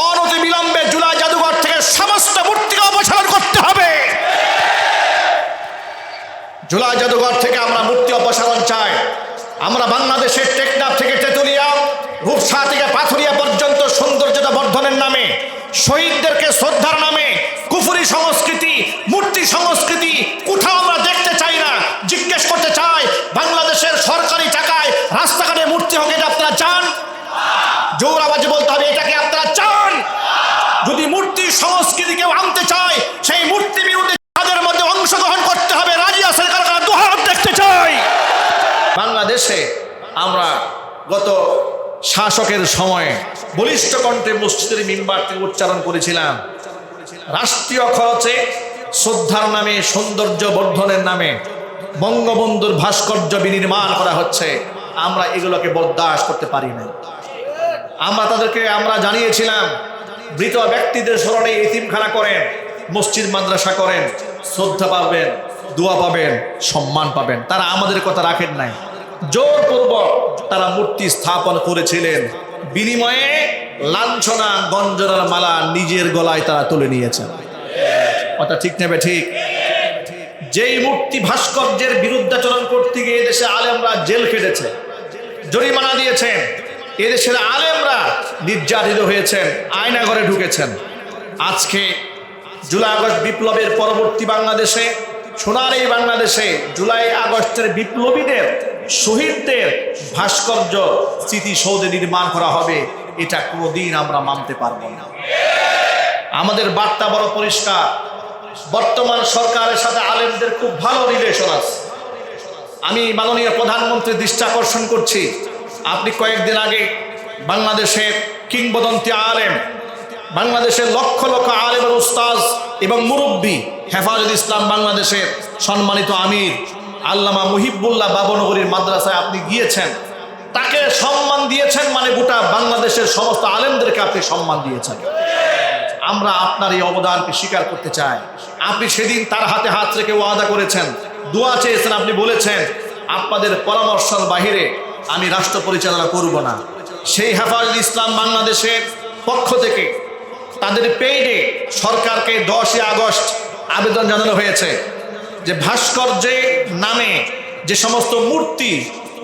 অনতিবিলম্বে জুলাই জাদুঘর থেকে সমস্ত মূর্তিকে অপসারণ করতে হবে। জুলাই জাদুঘর থেকে আমরা মূর্তি অপসারণ চাই। আমরা বাংলাদেশের টেকনাফ থেকে তেতুলিয়া, রূপসা থেকে পাথুরিয়া পর্যন্ত সৌন্দর্যতা বর্ধনের নামে, শহীদদেরকে শ্রদ্ধার নামে কুফরি সংস্কৃতি, মূর্তি সংস্কৃতি কোথাও আমরা দেখতে চাই না। জিজ্ঞেস করতে চাই, বাংলাদেশের সরকারি টাকায় রাস্তাঘাটে মূর্তি হোক, এটা আপনারা চান? জোর আওয়াজে বলতে হবে, এটাকে আপনারা চান? যদি মূর্তি সংস্কৃতি কেউ আনতে চায়, সেই মূর্তি বিরোধী তাদের মধ্যে অংশগ্রহণ করতে হবে। রাজি আছেন? কারা দুহাত দেখতে চাই। বাংলাদেশে আমরা গত শাসকের সময়ে বলিষ্ঠ কণ্ঠে মসজিদের মিম্বার থেকে উচ্চারণ করেছিলাম, রাষ্ট্রীয় খরচে শ্রদ্ধার নামে, সৌন্দর্য বর্ধনের নামে বঙ্গবন্ধুর ভাস্কর্য বিনির্মাণ করা হচ্ছে। আমরা এগুলোকে বরদাস্ত করতে পারি না। আমরা জানিয়েছিলাম, মৃত ব্যক্তিদের স্মরণে এতিমখানা করেন, মসজিদ মাদ্রাসা করেন, শ্রদ্ধা পাবেন, দোয়া পাবেন, সম্মান পাবেন। তারা আমাদের কথা রাখেন নাই। জোরপূর্বক তারা মূর্তি স্থাপন করেছিলেন, বিনিময়ে লাঞ্ছনা গঞ্জনার মালা নিজের গলায় তারা তুলে নিয়েছেন। কথা ঠিক নেবে? ঠিক। যেই মূর্তি ভাস্কর্যের বিরুদ্ধাচরণ করতে গিয়ে এদেশে আলেমরা জেল খেটেছে, জরিমানা দিয়েছেন, এদেশের আলেমরা নির্যাতিত হয়েছেন, আয়নাঘরে ঢুকেছেন। আজকে জুলাই আগস্ট বিপ্লবের পরবর্তী বাংলাদেশে, সোনার এই বাংলাদেশে জুলাই আগস্টের বিপ্লবীদের, শহীদদের ভাস্কর্য স্মৃতিসৌধে নির্মাণ করা হবে, এটা কোনোদিন আমরা মানতে পারবো না। আমাদের বার্তা বড় পরিষ্কার। বর্তমান সরকারের সাথে আলেমদের খুব ভালো রিলেশন আছে। আমি মাননীয় প্রধানমন্ত্রীর দৃষ্টি আকর্ষণ করছি, আপনি কয়েকদিন আগে বাংলাদেশের কিংবদন্তি আলেম, বাংলাদেশের লক্ষ লক্ষ আলেমের উস্তাজ এবং মুরব্বী হেফাজত ইসলাম বাংলাদেশের সম্মানিত আমির আল্লামা মুহিবুল্লাহ বাবনগরীর মাদ্রাসায় আপনি গিয়েছেন, তাকে সম্মান দিয়েছেন, মানে গোটা বাংলাদেশের সমস্ত আলেমদেরকে আপনি সম্মান দিয়েছেন। আমরা আপনার এই অবদানকে স্বীকার করতে চাই। আপনি সেদিন তার হাতে হাত রেখে ওয়াদা করেছেন, দোয়া চেয়েছেন, আপনি বলেছেন আপনাদের পরামর্শের বাহিরে আমি রাষ্ট্র পরিচালনা করব না। সেই হেফাজত ইসলাম বাংলাদেশের পক্ষ থেকে তাদের পেইডে সরকারকে 10 আগস্ট আবেদন জানানো হয়েছে যে ভাস্কর্যের নামে যে সমস্ত মূর্তি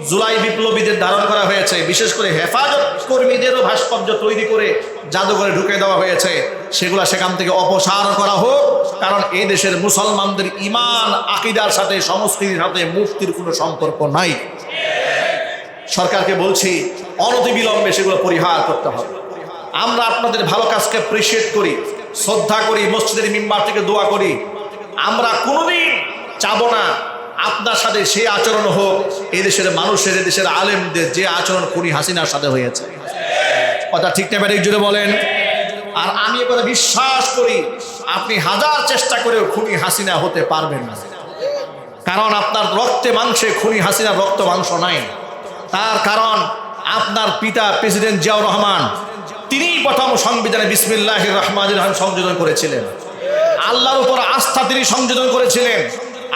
জুলাই বিপ্লবীদের ধারণ করা হয়েছে, বিশেষ করে হেফাজত কর্মীদেরও ভাস্কর্য তৈরি করে জাদুঘরে ঢুকে দেওয়া হয়েছে, সেগুলো সেখান থেকে অপসারণ করা হোক। কারণ এই দেশের মুসলমানদের ইমান আকীদার সাথে, সংস্কৃতির সাথে মূর্তির কোনো সম্পর্ক নাই। সরকারকে বলছি, অনতিবিলম্বে সেগুলো পরিহার করতে হবে। আমরা আপনাদের ভালো কাজকে অ্যাপ্রিশিয়েট করি, শ্রদ্ধা করি, মসজিদের মিম্বার থেকে দোয়া করি। আমরা কোনোদিন চাবো না আপনার সাথে সেই আচরণ হোক এদেশের মানুষের, এদেশের আলেমদের যে আচরণ খুনি হাসিনার সাথে হয়েছে। কথা ঠিক না ব্যাটিক জুড়ে বলেন? আর আমি এ কথা বিশ্বাস করি, আপনি হাজার চেষ্টা করেও খুনি হাসিনা হতে পারবেন না। কারণ আপনার রক্তে মাংসে খুনি হাসিনার রক্ত মাংস নাই। তার কারণ আপনার পিতা প্রেসিডেন্ট জিয়াউর রহমান, তিনিই প্রথম সংবিধানে বিসমিল্লাহির রহমানির রহিম সংযোজন করেছিলেন। আল্লাহর উপর আস্থা তিনি সংযোজন করেছিলেন।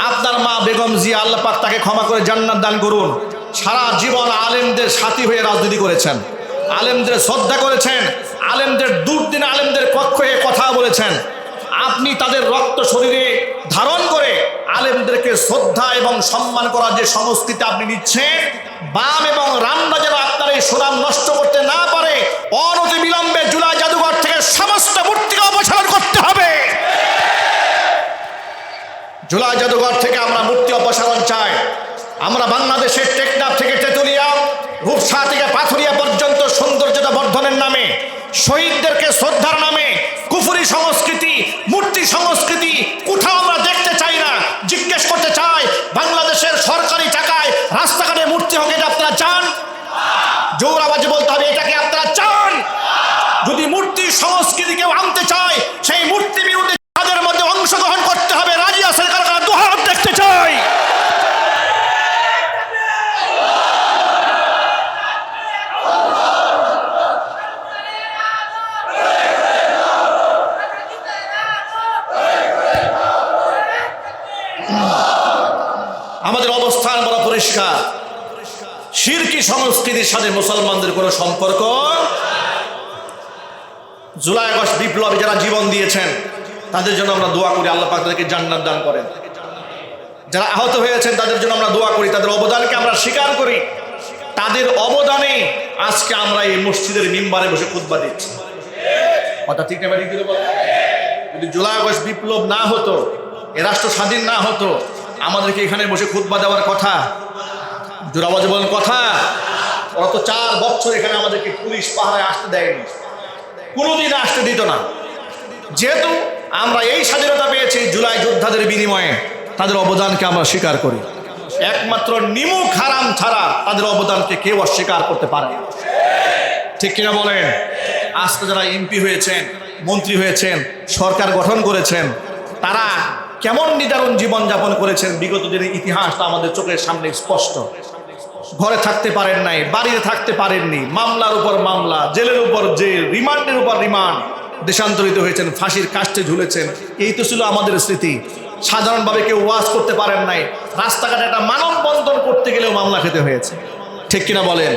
আপনার মা বেগম জিয়া, আল্লাহ পাক তাকে ক্ষমা করে জান্নাত দান করুন, সারা জীবন আলেমদের সাথী হয়ে রাজনীতি করেছেন, আলেমদের শ্রদ্ধা করেছেন, আলেমদের দুর্দিন আলেমদের পক্ষে কথা বলেছেন। আপনি তাদের রক্ত শরীরে ধারণ করে আলেমদেরকে শ্রদ্ধা এবং সম্মান করার যে সংস্কৃতি আপনি নিচ্ছেন, বাম এবং রামরা যেন আপনার এই সুনাম নষ্ট করতে না পারে, অনতিবিলম্বে জুলাই জাদুঘর থেকে সমস্ত মূর্তিকে অপসারণ করতে হবে। জুলাই জাদুঘর থেকে আমরা মূর্তি অপসারণ চাই। আমরা বাংলাদেশের টেকনাফ থেকে তেতুলিয়া, রূপসা থেকে পাথুরিয়া পর্যন্ত সৌন্দর্যতা বর্ধনের নামে, শহীদদেরকে শ্রদ্ধার নামে কুফরি সংস্কৃতি, মূর্তি সংস্কৃতি কোথাও আমরা দেখতে চাই না। জিজ্ঞেস করতে চাই, বাংলাদেশের সরকারি টাকায় রাস্তাঘাটে মূর্তি হোক, এটা আপনারা চান? জোর আওয়াজে বলতে হবে, এটাকে আপনারা চান? যদি মূর্তি সংস্কৃতি কেউ আনতে চায়, সেই মূর্তি বিরোধী তাদের মধ্যে অংশগ্রহণ করতে হবে। রাজি আছেন? কারা দুহাত দেখতে চাই। আমাদের অবস্থান বড় পরিষ্কার। শিরকি সংস্কৃতির সাথে মুসলমানদের কোনো সম্পর্ক। জুলাই আগস্ট বিপ্লবে যারা জীবন দিয়েছেন তাদের জন্য আমরা দোয়া করি, আল্লাহ পাক তাদেরকে জান্নাত দান করেন। যারা আহত হয়েছেন তাদের জন্য আমরা দোয়া করি, তাদের অবদানকে আমরা স্বীকার করি। তাদের অবদানে আজকে আমরা এই মসজিদের মিম্বারে বসে খুতবা দিচ্ছি। কথা ঠিক না? যদি জুলাই আগস্ট বিপ্লব না হতো, এ রাষ্ট্র স্বাধীন না হতো, আমাদেরকে এখানে বসে খুতবা দেওয়ার কথা? জোর আওয়াজে বলেন কথা। ওরা তো 4 বছর এখানে আমাদেরকে পুলিশ পাহারায় আসতে দেয়নি, কোনোদিন আসতে দিত না। যেহেতু আমরা এই স্বাধীনতা পেয়েছি জুলাই যোদ্ধাদের বিনিময়ে, তাদের অবদানকে আমরা স্বীকার করি। একমাত্র নিমুখ হারাম ছাড়া তাদের অবদানকে কেউ অস্বীকার করতে পারে না। ঠিক কিনা বলেন? আজকে যারা এমপি হয়েছেন, মন্ত্রী হয়েছেন, সরকার গঠন করেছেন, তারা কেমন নিদারুণ জীবনযাপন করেছেন বিগত দিনের ইতিহাসটা আমাদের চোখের সামনে স্পষ্ট। ঘরে থাকতে পারেন নাই, বাড়িতে থাকতে পারেননি, মামলার উপর মামলা, জেলের উপর জেল, রিমান্ডের উপর রিমান্ড, দেশান্তরিত হয়েছেন, ফাঁসির কাস্টে ঝুলেছেন। এই তো ছিল আমাদের স্মৃতি। সাধারণভাবে কেউ ওয়াজ করতে পারেন নাই, রাস্তাঘাটে একটা মানববন্ধন করতে গেলেও মামলা খেতে হয়েছে। ঠিক কিনা বলেন?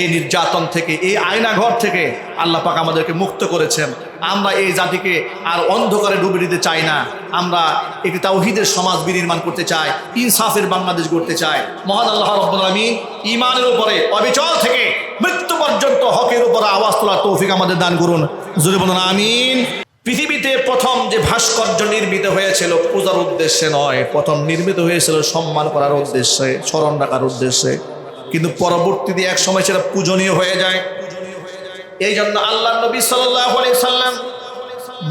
এই নির্যাতন থেকে, এই আয়নাঘর থেকে আল্লাহ পাক আমাদেরকে মুক্ত করেছেন। আমরা এই জাতিকে আর অন্ধকারে ডুবে দিতে চাই না। আমরা একটি তাওহীদের সমাজ বিনির্মাণ করতে চাই, ইনসাফের বাংলাদেশ গড়তে চাই। মহান আল্লাহ রাব্বুল আলামিন ঈমানের উপরে অবিচল থেকে মৃত্যু পর্যন্ত হকের উপরে আওয়াজ তোলার তৌফিক আমাদের দান করুন। জোরে বলুন আমিন। পৃথিবীতে প্রথম যে ভাস্কর্য নির্মিত হয়েছিল পূজার উদ্দেশ্যে নয়, প্রথম নির্মিত হয়েছিল সম্মান করার উদ্দেশ্যে, স্মরণ রাখার উদ্দেশ্যে। কিন্তু পরবর্তীতে এক সময় সেটা পূজনীয় হয়ে যায়। এই জন্য আল্লাহ নবী সাল্লাল্লাহু আলাইহি সাল্লাম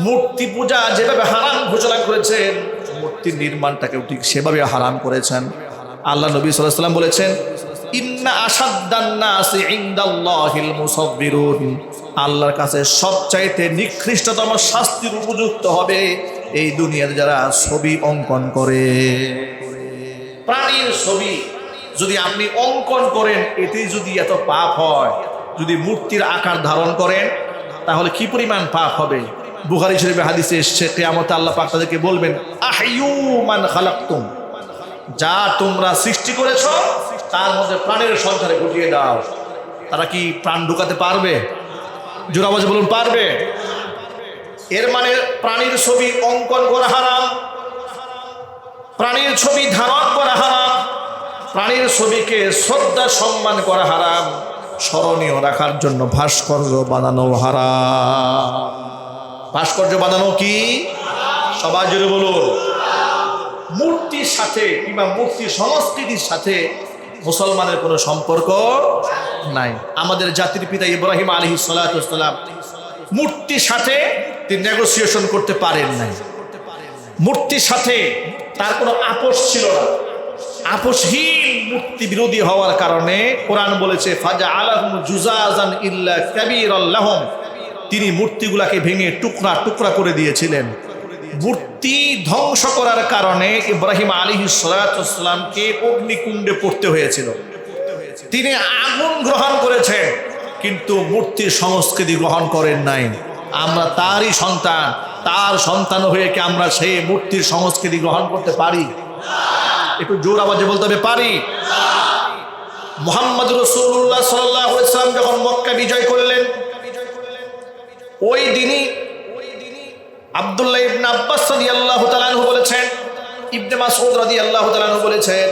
মূর্তি পূজা যেভাবে হারাম ঘোষণা করেছেন, মূর্তি নির্মাণটাকেও ঠিক সেভাবে হারাম করেছেন। আল্লাহ নবী সাল্লাল্লাহু আলাইহি সাল্লাম বলেছেন, ইন্না আশাদ্দান নাসি ইনদাল্লাহিল মুসাব্বিরুন, আল্লাহর কাছে সবচাইতে নিকৃষ্টতম শাস্তির উপযুক্ত হবে এই দুনিয়াতে যারা ছবি অঙ্কন করে। প্রাণীর ছবি যদি আপনি অঙ্কন করেন, এতে যদি এত পাপ হয়, যদি মূর্তির আকার ধারণ করেন, তাহলে কি পরিমাণ পাপ হবে? বুখারী শরীফে হাদিসে এসেছে, কিয়ামতে আল্লাহ পাক তাদেরকে বলবেন, আহইউ মান খালাকতুম, যা তোমরা সৃষ্টি করেছ তার মধ্যে প্রাণের সংখ্যারে ঘটিয়ে দাও। তারা কি প্রাণ ঢুকাতে পারবে? জোরে আওয়াজে বলুন, পারবে? এর মানে প্রাণীর ছবি অঙ্কন করা হারাম, প্রাণীর ছবি ধারণ করা হারাম, প্রাণীর ছবিকে শ্রদ্ধা সম্মান করা হারাম, স্মরণীয় রাখার জন্য ভাস্কর্য বানানো হারাম। ভাস্কর্য বানানো কি? সবাই জোরে বলুন। মূর্তির সাথে কিংবা মূর্তি সংস্কৃতির সাথে মুসলমানের কোনো সম্পর্ক নাই। আমাদের জাতির পিতা ইব্রাহিম আলাইহিস সালাতু ওয়াস সালাম মূর্তির সাথে তিনি নেগোসিয়েশন করতে পারেন নাই। মূর্তির সাথে তার কোনো আপোষ ছিল না। আপোষহীন মূর্তি বিরোধী হওয়ার কারণে কোরআন বলেছে, ফাজআলাহুম জুজাজান ইল্লা কাবীরাল লাহুম, তিনি মূর্তিগুলাকে ভেঙে টুকরা টুকরা করে দিয়েছিলেন। মূর্তি ধ্বংস করার কারণে ইব্রাহিম আলাইহিস সালাতু ওয়াস সালামকে অগ্নিকুণ্ডে পড়তে হয়েছিল। তিনি আগুন গ্রহণ করেছেন, কিন্তু মূর্তির সংস্কৃতি গ্রহণ করেন নাই। আমরা তারই সন্তান, তার সন্তান হয়ে কি আমরা সেই মূর্তির সংস্কৃতি গ্রহণ করতে পারি? একটু জোর আওয়াজে বলতে হবে, পারি? মুহাম্মদ রাসূলুল্লাহ সাল্লাল্লাহু আলাইহি ওয়াসাল্লাম যখন মক্কা বিজয় করলেন, ওই দিনই আব্দুল্লাহ ইবনে আব্বাস রাদিয়াল্লাহু তাআলা আনহু বলেছেন, ইবনে মাসউদ রাদিয়াল্লাহু তাআলা আনহু বলেছেন,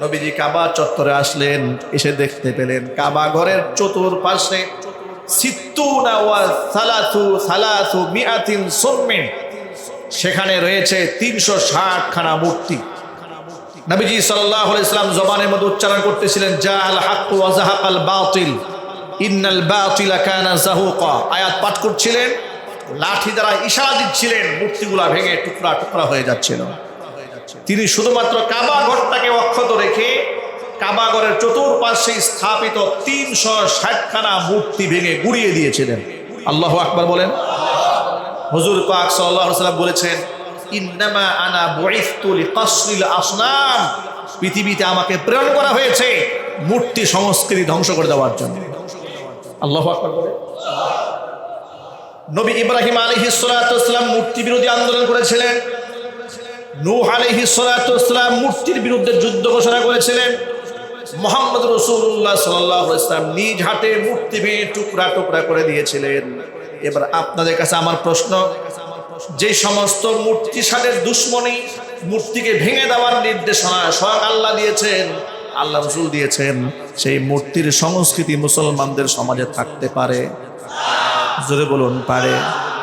নবীজি কাবা চত্বরে আসলেন, এসে দেখতে পেলেন কাবা ঘরের চতুর্পাশে সিত্তুনা ওয়া সালাসু মিআতিন সুন্মিন, সেখানে রয়েছে 360 খানা মূর্তি। নবীজি সাল্লাল্লাহু আলাইহি ওয়াসাল্লাম জবানের মধ্যে উচ্চারণ করতেছিলেন, জাআল হাক্কু ওয়া যাহাকাল বাতিল ইন্নাল বাতিলা কানা যাহুকা, আয়াত পাঠ করছিলেন, লাঠি দ্বারা ইশারা দিচ্ছিলেন, মূর্তিগুলা ভেঙে টুকরা টুকরা হয়ে যাচ্ছিল। তিনি শুধুমাত্র কাবা ঘরটাকে অক্ষত রেখে কাবা ঘরের চতুর্পাশে স্থাপিত 360 খানা মূর্তি ভেঙে গুড়িয়ে দিয়েছিলেন। আল্লাহু আকবার বলেন। হুজুর পাক সাল্লাল্লাহু আলাইহি ওয়াসাল্লাম বলেছেন, ইন্নামা আনা বুইসতু লিকাসরিল আসনাম, পৃথিবীতে আমাকে প্রেরণ করা হয়েছে মূর্তি সংস্কৃতি ধ্বংস করে দেওয়ার জন্য। আল্লাহু আকবার বলেন। নবী ইব্রাহিম আলাইহিস সালাতু ওয়াস সালাম মূর্তি বিরোধী আন্দোলন করেছিলেন। নূহ আলাইহিস সালাতু ওয়াস সালাম মূর্তির বিরুদ্ধে যুদ্ধ ঘোষণা করেছিলেন। মুহাম্মদ রাসূলুল্লাহ সাল্লাল্লাহু আলাইহি ওয়াসাল্লাম নিজ হাতে মূর্তি ভেঙে টুকরা টুকরা করে দিয়েছিলেন। এবার আপনাদের কাছে আমার প্রশ্ন, যে সমস্ত মূর্তি সাদের দুশ্মনী, মূর্তিকে ভেঙে দেওয়ার নির্দেশনা স্বয়ং আল্লাহ দিয়েছেন, আল্লাহ রাসূল দিয়েছেন, সেই মূর্তির সংস্কৃতি মুসলমানদের সমাজে থাকতে পারে? জোরে বলুন, পারে?